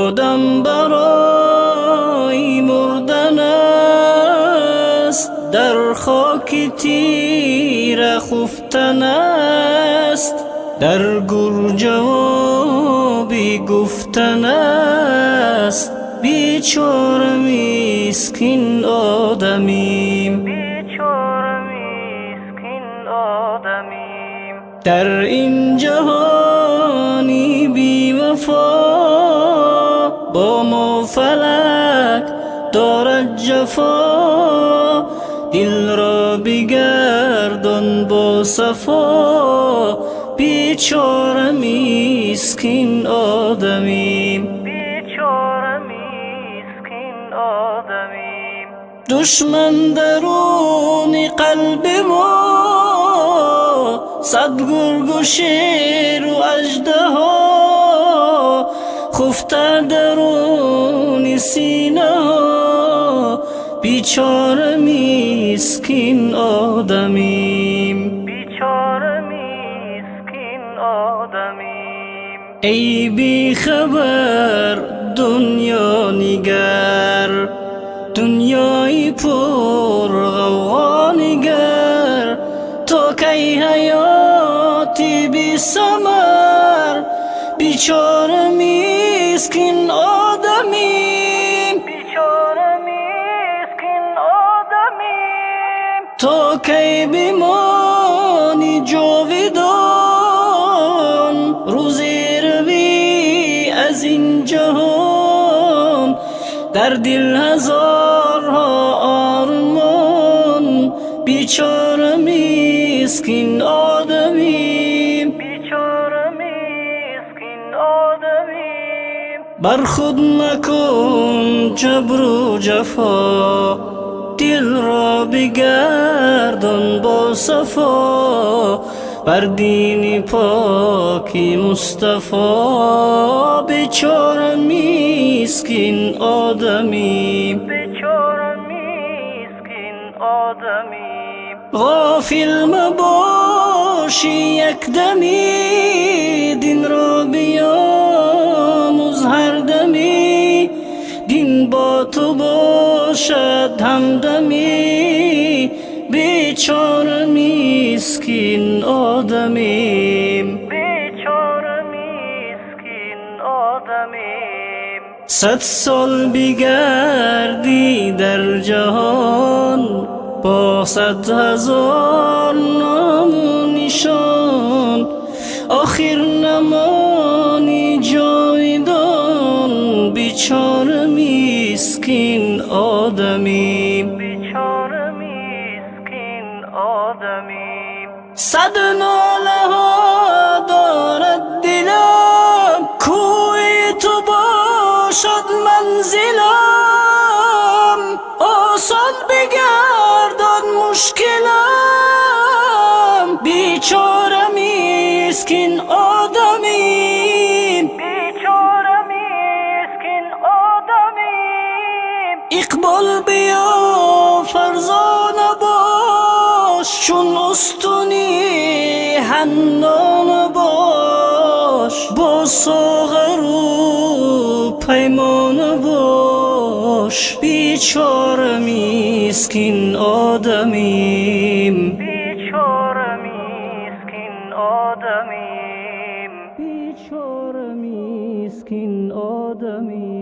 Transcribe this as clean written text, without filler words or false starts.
آدم برای مردن است، در خاک تیره خفتن است، در گر جوابی گفتن است. بیچاره مسکین آدمیم، بیچاره مسکین آدمیم. در این جهانی بی وفا با ما فلک دارد جفا، دل را بگردان با صفا. بیچاره مسکین آدمیم، بیچاره مسکین آدمیم. دشمن درون قلب ما، صد گرگ و شیر و اژدها، خفته درون سینه ها. بیچاره مسکین آدمیم، بیچاره مسکین آدمیم. ای بی خبر دنیا نگر، دنیای پر غوغا نگر. تا کی حیاتی بی ثمر، بیچاره مسکین آدمیم، بیچاره مسکین آدمیم. تا کی بمانی جاودان، روزی روی از این جهان. در دل هزارها آرمان، بیچاره مسکین آدمیم، بیچاره مسکین آدمیم. بر خود مکن جبر و جفا، دل را بگردان با صفا. بر دین پاکی مصطفی، بیچاره مسکین آدمیم، بیچاره مسکین آدمیم. غافل مباشی یک دمی، دین را بیاموز هر دمی. دین با تو باشد همدمی، بیچاره مسکین آدمیم، بیچاره مسکین آدمیم. 100 سال بگردی در جهان، با 100,000 نام و نشان. آخر نمانی جاودان، بیچاره مسکین آدمیم، بیچاره مسکین آدمیم. 100 ناله ها دارد دلم، کوی تو باشد منزلم. آسان بگردان مشکلم، بیچاره مسکین آدمیم، بیچاره مسکین آدمیم. اقبال بیا فرزانه باش، چون استونی حنانه باش. با ساغر و پیمانه باش، بیچاره مسکین آدمیم، بیچاره مسکین آدمیم، بیچاره مسکین آدمیم.